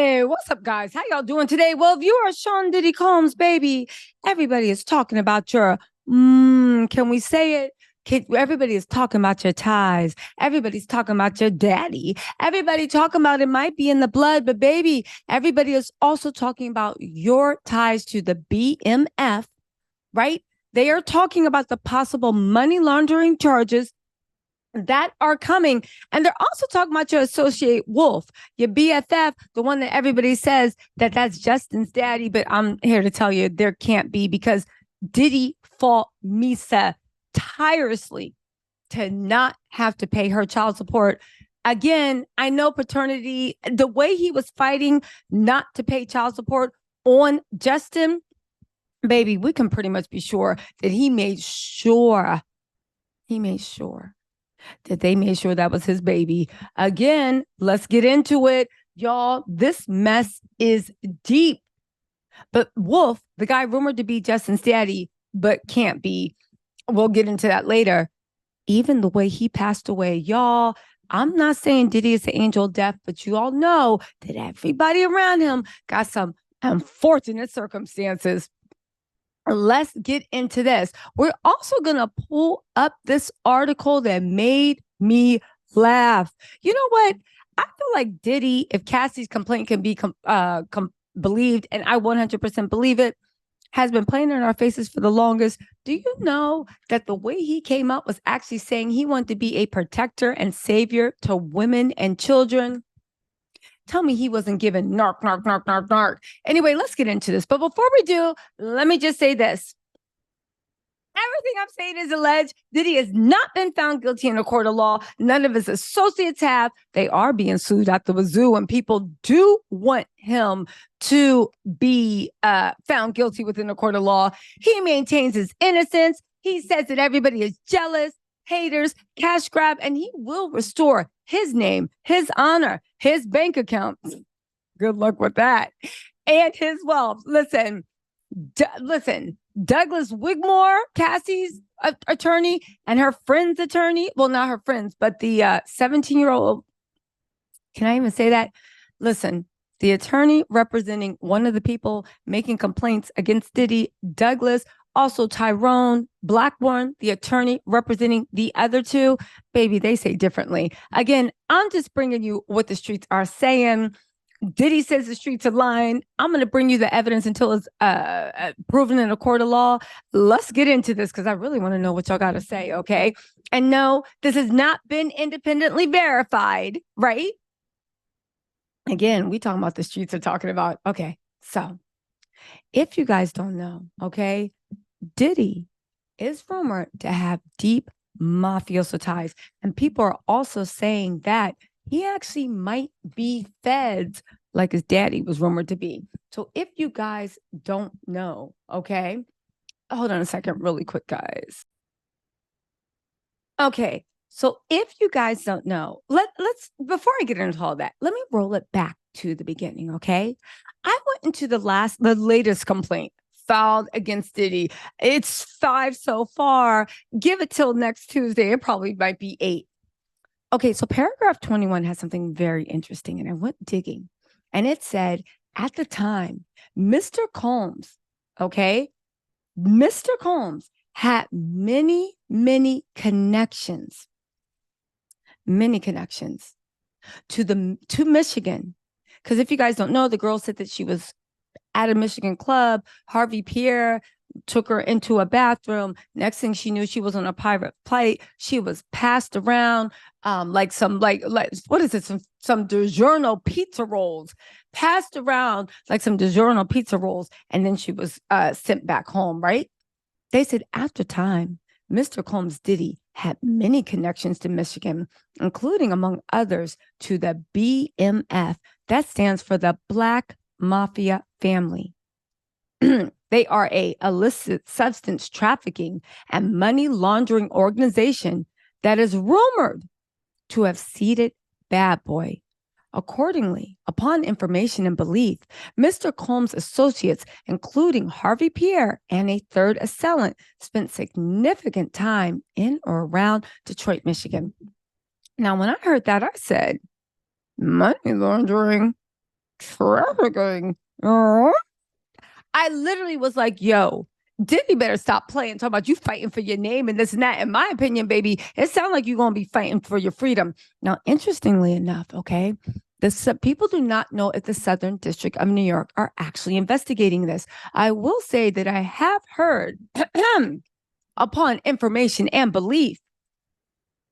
Hey, what's up, guys? How y'all doing today? Well, if you are Sean Diddy Combs, baby, everybody is talking about your, can we say it? Everybody is talking about your ties. Everybody's talking about your daddy. Everybody talking about it might be in the blood, but baby, everybody is also talking about your ties to the BMF, right? They are talking about the possible money laundering charges that are coming. And they're also talking about your associate Wolf, your BFF, the one that everybody says that that's Justin's daddy. But I'm here to tell you there can't be, because Diddy fought Misa tirelessly to not have to pay her child support. Again, I know paternity, the way he was fighting not to pay child support on Justin, baby, we can pretty much be sure that he made sure that they made sure that was his baby. Again, let's get into it. Y'all, this mess is deep. But Wolf, the guy rumored to be Justin's daddy, but can't be, we'll get into that later. Even the way he passed away, y'all, I'm not saying Diddy is the angel of death, but you all know that everybody around him got some unfortunate circumstances. Let's get into this. We're also going to pull up this article that made me laugh. You know what? I feel like Diddy, if Cassie's complaint can be believed, and I 100% believe it, has been playing in our faces for the longest. Do you know that the way he came up was actually saying he wanted to be a protector and savior to women and children? Tell me he wasn't given narc, narc, narc, narc, narc. Anyway, let's get into this. But before we do, let me just say this. Everything I'm saying is alleged. Diddy has not been found guilty in a court of law. None of his associates have. They are being sued at the wazoo, and people do want him to be found guilty within a court of law. He maintains his innocence. He says that everybody is jealous, haters, cash grab, and he will restore his name, his honor, his bank account. Good luck with that. And his wealth. Listen, Douglas Wigmore, Cassie's attorney, and her friend's attorney, well, not her friends, but the 17-year-old, can I even say that? Listen, the attorney representing one of the people making complaints against Diddy, Douglas, also Tyrone Blackburn, the attorney representing the other two, baby, they say differently. Again, I'm just bringing you what the streets are saying. Diddy says the streets are lying. I'm going to bring you the evidence until it's proven in a court of law. Let's get into this, because I really want to know what y'all got to say, okay? And no, this has not been independently verified, right? Again, we talking about the streets are talking about. Okay, so if you guys don't know, okay, Diddy is rumored to have deep mafioso ties. And people are also saying that he actually might be feds like his daddy was rumored to be. So if you guys don't know, okay, hold on a second really quick, guys. Okay, so if you guys don't know, let's before I get into all that, let me roll it back to the beginning, okay? I went into the latest complaint filed against Diddy. It's 5 so far. Give it till next Tuesday. It probably might be 8. Okay, so paragraph 21 has something very interesting, and I went digging, and it said at the time, Mr. Combs, okay, Mr. Combs had many connections to Michigan. Because if you guys don't know, the girl said that she was at a Michigan club. Harvey Pierre took her into a bathroom. Next thing she knew, she was on a private plate. She was passed around like what is it? Some DiGiorno pizza rolls, passed around like some DiGiorno pizza rolls, and then she was sent back home, right? They said after time, Mr. Combs Diddy had many connections to Michigan, including, among others, to the BMF. That stands for the Black Mafia Family. They are a illicit substance trafficking and money laundering organization that is rumored to have seeded Bad Boy. Accordingly, upon information and belief, Mr. Combs' associates, including Harvey Pierre and a third assailant, spent significant time in or around Detroit, Michigan. Now, when I heard that, I said, money laundering? trafficking. I literally was like, yo, Diddy better stop playing, talking about you fighting for your name and this and that. In my opinion, baby, it sounds like you're going to be fighting for your freedom. Now, interestingly enough, okay, people do not know if the Southern District of New York are actually investigating this. I will say that I have heard upon information and belief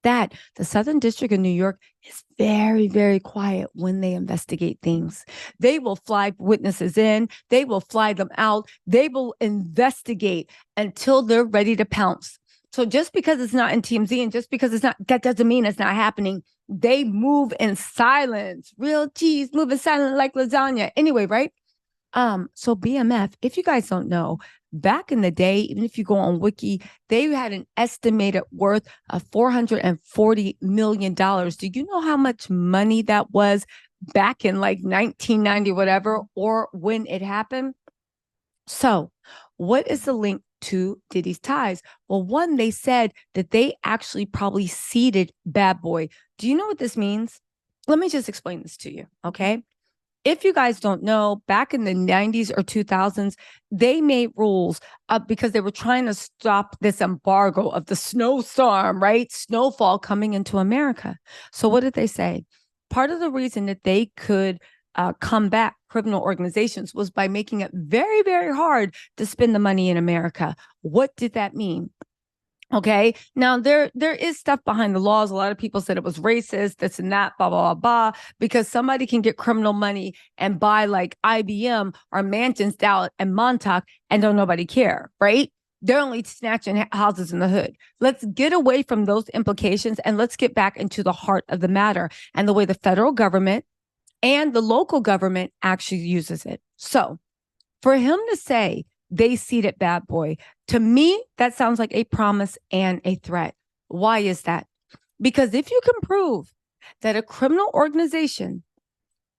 that the Southern District of New York is very, very quiet when they investigate things. They will fly witnesses in, they will fly them out, they will investigate until they're ready to pounce. So just because it's not in TMZ and just because it's not, that doesn't mean it's not happening. They move in silence. Real cheese moving silent like lasagna. Anyway, right? So BMF, if you guys don't know, back in the day, even if you go on Wiki, they had an estimated worth of $440 million. Do you know how much money that was back in like 1990, whatever, or when it happened? So what is the link to Diddy's ties? Well, one, they said that they actually probably seeded Bad Boy. Do you know what this means? Let me just explain this to you, okay? If you guys don't know, back in the 90s or 2000s, they made rules because they were trying to stop this embargo of the snowstorm, right? Snowfall coming into America. So what did they say? Part of the reason that they could combat criminal organizations was by making it very, very hard to spend the money in America. What did that mean? Okay. Now there is stuff behind the laws. A lot of people said it was racist, this and that, blah, blah, blah, blah, because somebody can get criminal money and buy like IBM or mansions down in Montauk and don't nobody care, right? They're only snatching houses in the hood. Let's get away from those implications and let's get back into the heart of the matter and the way the federal government and the local government actually uses it. So for him to say they seeded Bad Boy, to me, that sounds like a promise and a threat. Why is that? Because if you can prove that a criminal organization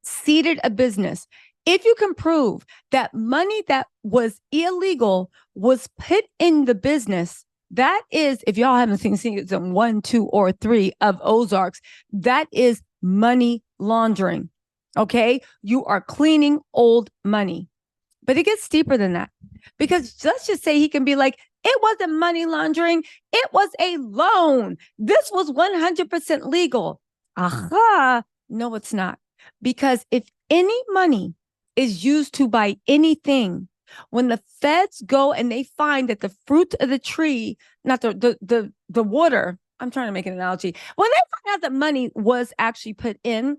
seeded a business, if you can prove that money that was illegal was put in the business, that is, if y'all haven't seen season 1, 2, or 3 of Ozarks, that is money laundering. Okay? You are cleaning old money. But it gets deeper than that. Because let's just say he can be like, it wasn't money laundering. It was a loan. This was 100% legal. Aha. No, it's not. Because if any money is used to buy anything, when the feds go and they find that the fruit of the tree, not the water, I'm trying to make an analogy. When they find out that money was actually put in,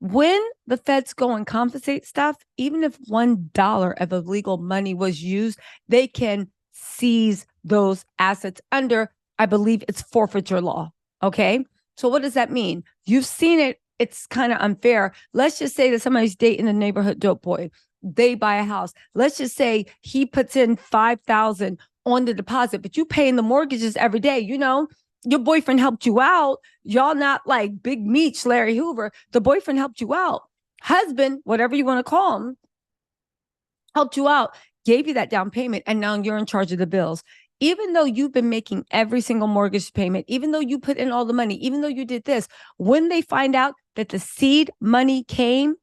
when the feds go and confiscate stuff, even if $1 of illegal money was used, they can seize those assets under, I believe it's forfeiture law. Okay. So what does that mean? You've seen it. It's kind of unfair. Let's just say that somebody's dating a neighborhood dope boy. They buy a house. Let's just say he puts in $5,000 on the deposit, but you paying the mortgages every day, you know? Your boyfriend helped you out. Y'all not like Big Meech, Larry Hoover. The boyfriend helped you out. Husband, whatever you want to call him, helped you out, gave you that down payment, and now you're in charge of the bills. Even though you've been making every single mortgage payment, even though you put in all the money, even though you did this, when they find out that the seed money came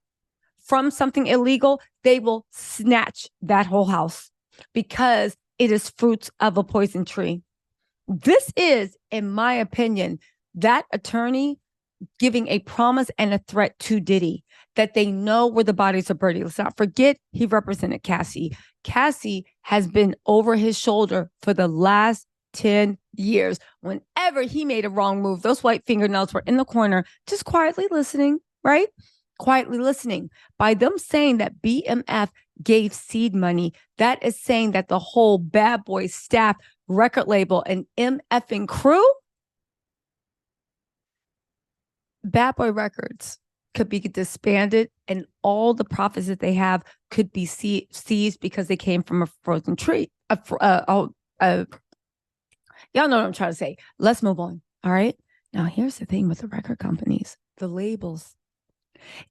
from something illegal, they will snatch that whole house because it is fruits of a poison tree. This is, in my opinion, that attorney giving a promise and a threat to Diddy that they know where the bodies are buried. Let's not forget he represented Cassie. Cassie has been over his shoulder for the last 10 years. Whenever he made a wrong move, those white fingernails were in the corner, just quietly listening, right? Quietly listening. By them saying that BMF gave seed money, that is saying that the whole Bad Boy staff, record label, and MFing crew, Bad Boy Records could be disbanded and all the profits that they have could be seized because they came from a frozen tree. Y'all know what I'm trying to say. Let's move on. All right. Now, here's the thing with the record companies, the labels.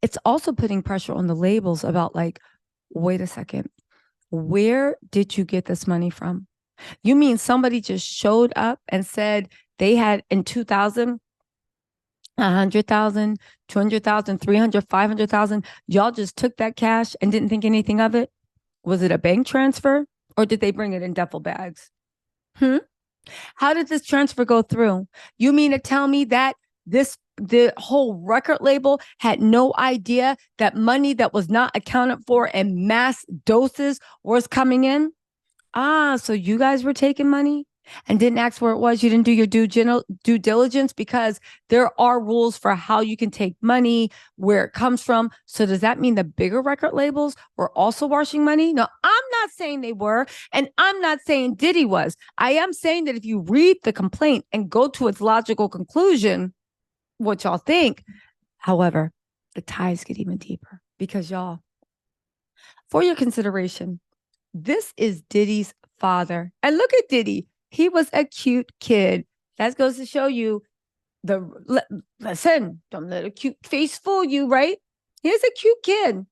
It's also putting pressure on the labels about like, wait a second, where did you get this money from? You mean somebody just showed up and said they had in 2000 100,000, 200,000, 300, 500,000. Y'all just took that cash and didn't think anything of it? Was it a bank transfer or did they bring it in duffel bags? How did this transfer go through? You mean to tell me that the whole record label had no idea that money that was not accounted for in mass doses was coming in? So you guys were taking money and didn't ask where it was. You didn't do your due diligence, because there are rules for how you can take money, where it comes from. So does that mean the bigger record labels were also washing money? No, I'm not saying they were. And I'm not saying Diddy was. I am saying that if you read the complaint and go to its logical conclusion, what y'all think. However, the ties get even deeper because y'all, for your consideration, this is Diddy's father. And look at Diddy. He was a cute kid. That goes to show you listen, don't let a cute face fool you, right? He's a cute kid.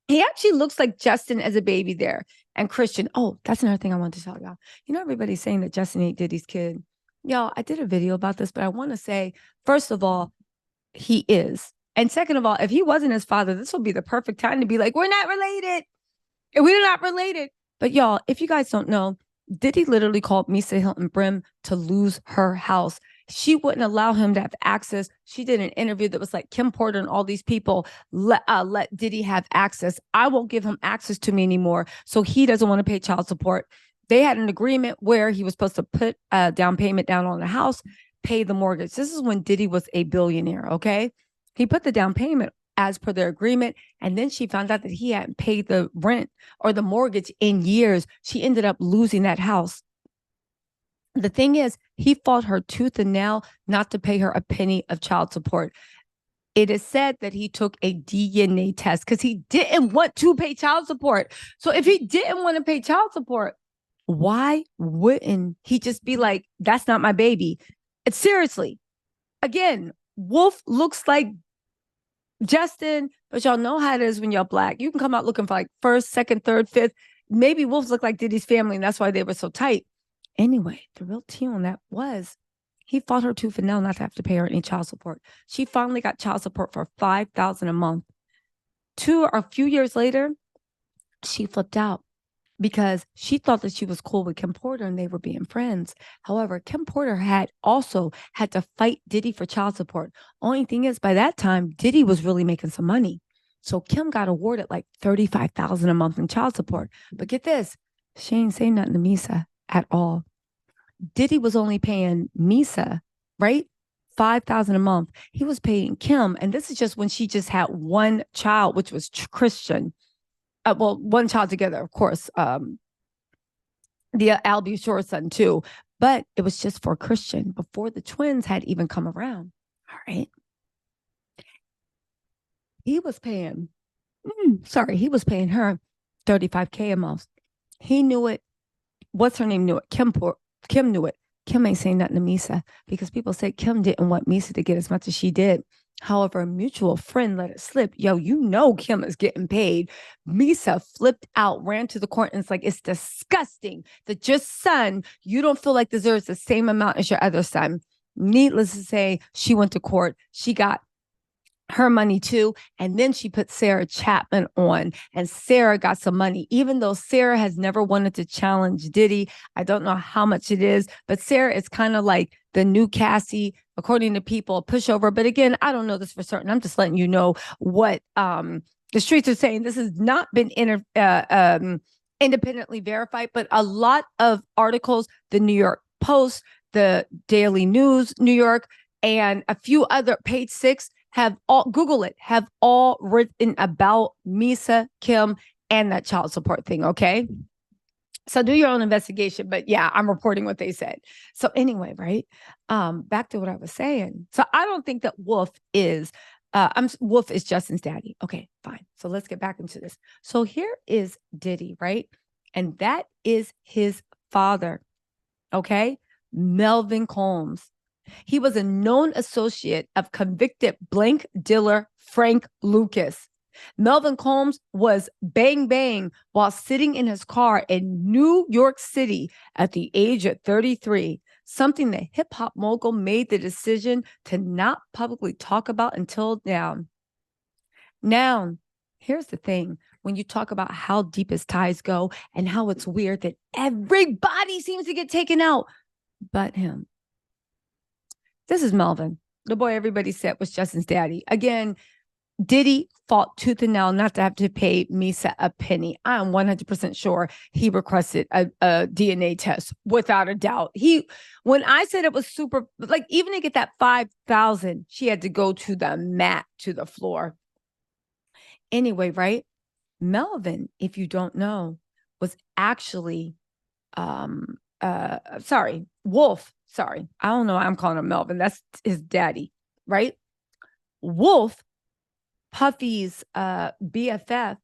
He actually looks like Justin as a baby there. And Christian. Oh, that's another thing I want to tell y'all. You know, everybody's saying that Justin ain't Diddy's kid. Y'all, I did a video about this, but I want to say, first of all, he is. And second of all, if he wasn't his father, this will be the perfect time to be like, we're not related. We're not related. But y'all, if you guys don't know, Diddy literally called Misa Hilton Brim to lose her house. She wouldn't allow him to have access. She did an interview that was like, Kim Porter and all these people let Diddy have access. I won't give him access to me anymore. So he doesn't want to pay child support. They had an agreement where he was supposed to put a down payment down on the house, pay the mortgage. This is when Diddy was a billionaire, okay? He put the down payment as per their agreement. And then she found out that he hadn't paid the rent or the mortgage in years. She ended up losing that house. The thing is, he fought her tooth and nail not to pay her a penny of child support. It is said that he took a DNA test because he didn't want to pay child support. So if he didn't want to pay child support, why wouldn't he just be like, that's not my baby? It's seriously. Again, Wolf looks like Justin, but y'all know how it is when y'all Black. You can come out looking for like first, second, third, fifth. Maybe Wolves look like Diddy's family, and that's why they were so tight. Anyway, the real tea on that was he fought her tooth and nail not to have to pay her any child support. She finally got child support for $5,000 a month. A few years later, she flipped out because she thought that she was cool with Kim Porter and they were being friends. However, Kim Porter had also had to fight Diddy for child support. Only thing is, by that time, Diddy was really making some money. So Kim got awarded like $35,000 a month in child support. But get this, she ain't saying nothing to Misa at all. Diddy was only paying Misa, right? $5,000 a month. He was paying Kim. And this is just when she just had one child, which was Christian. One child together, of course, the Albie Shore son too, but it was just for Christian before the twins had even come around. All right. He was paying her $35K a month. He knew it. What's her name knew it? Kim knew it. Kim ain't saying nothing to Misa because people said Kim didn't want Misa to get as much as she did. However, a mutual friend let it slip. Yo, you know Kim is getting paid. Misa flipped out, ran to the court, and it's like, it's disgusting that your son, you don't feel like deserves the same amount as your other son. Needless to say, she went to court. She got her money too. And then she put Sarah Chapman on, and Sarah got some money, even though Sarah has never wanted to challenge Diddy. I don't know how much it is, but Sarah is kind of like the new Cassie, according to people, a pushover. But again, I don't know this for certain. I'm just letting you know what the streets are saying. This has not been independently verified, but a lot of articles, the New York Post, the Daily News, New York, and a few other, Page Six, have all written about Misa, Kim, and that child support thing, okay? So do your own investigation, but yeah, I'm reporting what they said. So anyway, right? Back to what I was saying. So I don't think that Wolf is Justin's daddy. Okay, fine. So let's get back into this. So here is Diddy, right? And that is his father, okay? Melvin Combs. He was a known associate of convicted blank dealer Frank Lucas. Melvin Combs was bang bang while sitting in his car in New York City at the age of 33. something that hip hop mogul made the decision to not publicly talk about until now. Now, here's the thing. When you talk about how deep his ties go and how it's weird that everybody seems to get taken out but him. This is Melvin, the boy everybody said was Justin's daddy. Again, Diddy fought tooth and nail not to have to pay Misa a penny. I am 100% sure he requested a DNA test without a doubt. When I said it was super, like even to get that 5,000, she had to go to the mat, to the floor. Anyway, right? Melvin, if you don't know, was actually, Wolf. Sorry, I don't know why I'm calling him Melvin. That's his daddy, right? Wolf, Puffy's BFF,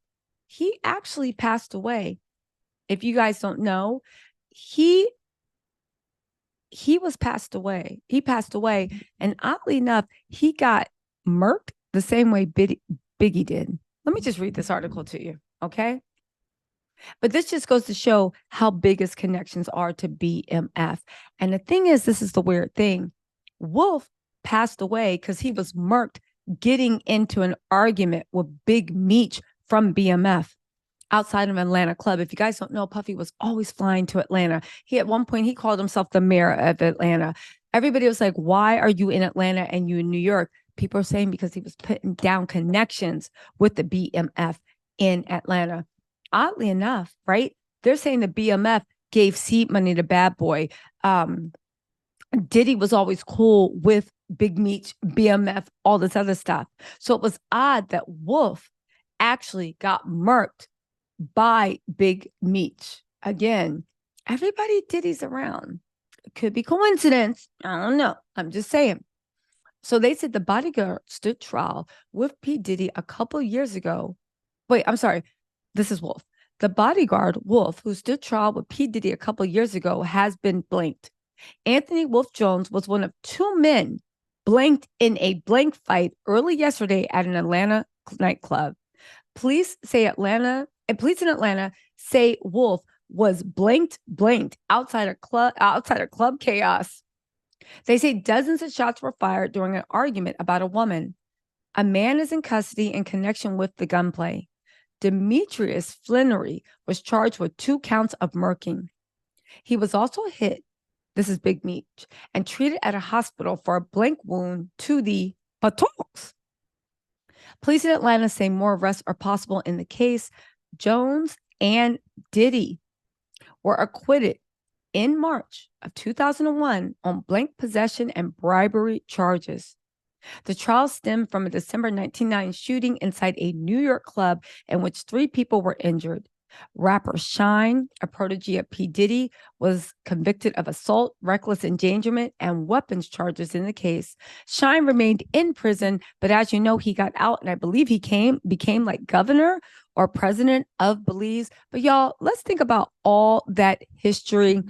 he actually passed away. If you guys don't know, he was passed away. He passed away. And oddly enough, he got murked the same way Biggie did. Let me just read this article to you, okay? But this just goes to show how big his connections are to BMF. And the thing is, this is the weird thing. Wolf passed away because he was murked getting into an argument with Big Meech from BMF outside of Atlanta club. If you guys don't know, Puffy was always flying to Atlanta. At one point, he called himself the mayor of Atlanta. Everybody was like, why are you in Atlanta and you in New York? People are saying because he was putting down connections with the BMF in Atlanta. Oddly enough, right? They're saying the BMF gave seed money to Bad Boy. Diddy was always cool with Big Meech, BMF, all this other stuff. So it was odd that Wolf actually got murked by Big Meech. Again, everybody Diddy's around. It could be coincidence. I don't know. I'm just saying. So they said the bodyguard stood trial with P. Diddy a couple years ago. Wait, I'm sorry. This is Wolf. The bodyguard, Wolf, who stood trial with P. Diddy a couple years ago, has been blanked. Anthony Wolf Jones was one of two men blanked in a blank fight early yesterday at an Atlanta nightclub. Police in Atlanta say Wolf was blanked outside of club chaos. They say dozens of shots were fired during an argument about a woman. A man is in custody in connection with the gunplay. Demetrius Flannery was charged with 2 counts of murking. He was also hit, this is Big Meech, and treated at a hospital for a blank wound to the buttocks. Police in Atlanta say more arrests are possible in the case. Jones and Diddy were acquitted in March of 2001 on blank possession and bribery charges. The trial stemmed from a December 1990 shooting inside a New York club in which 3 people were injured. Rapper Shine, a protege of P. Diddy, was convicted of assault, reckless endangerment, and weapons charges in the case. Shine remained in prison, but as you know, he got out, and I believe he became like governor or president of Belize. But y'all, let's think about all that history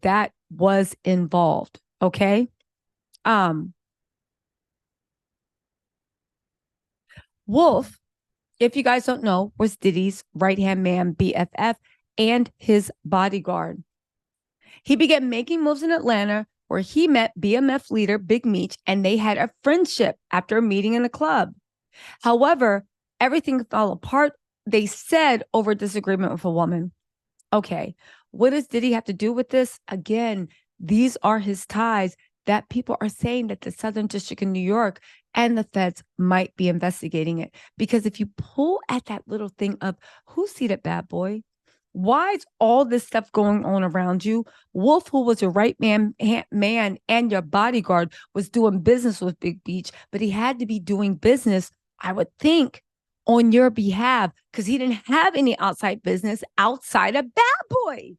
that was involved, okay? Wolf, if you guys don't know, was Diddy's right-hand man, BFF, and his bodyguard. He began making moves in Atlanta where he met BMF leader Big Meech, and they had a friendship after a meeting in a club. However, everything fell apart, they said, over disagreement with a woman. Okay, what does Diddy have to do with this? Again, these are his ties that people are saying that the Southern District in New York and the feds might be investigating it. Because if you pull at that little thing of who seated Bad Boy, why is all this stuff going on around you? Wolf, who was your right man and your bodyguard, was doing business with Big Meech, but he had to be doing business, I would think, on your behalf, because he didn't have any outside business outside of Bad Boy.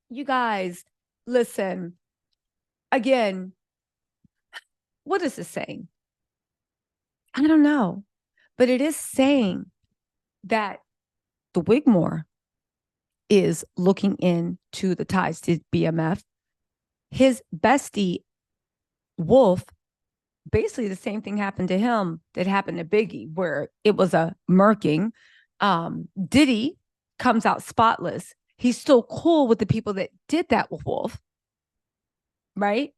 You guys, listen, again, what is this saying? I don't know, but it is saying that the Wigmore is looking into the ties to BMF. His bestie, Wolf, basically the same thing happened to him that happened to Biggie, where it was a murking. Diddy comes out spotless. He's still cool with the people that did that with Wolf. right?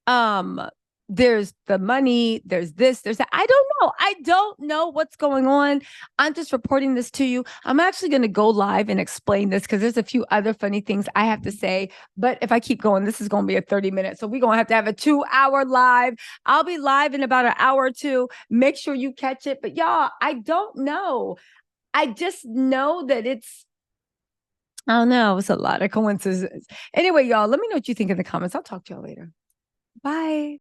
Um, there's the money, there's this, there's that. I don't know. I don't know what's going on. I'm just reporting this to you. I'm actually going to go live and explain this because there's a few other funny things I have to say. But if I keep going, this is going to be a 30 minute. So we're going to have a 2 hour live. I'll be live in about an hour or two. Make sure you catch it. But y'all, I don't know. I just know that I don't know. It's a lot of coincidences. Anyway, y'all, let me know what you think in the comments. I'll talk to y'all later. Bye.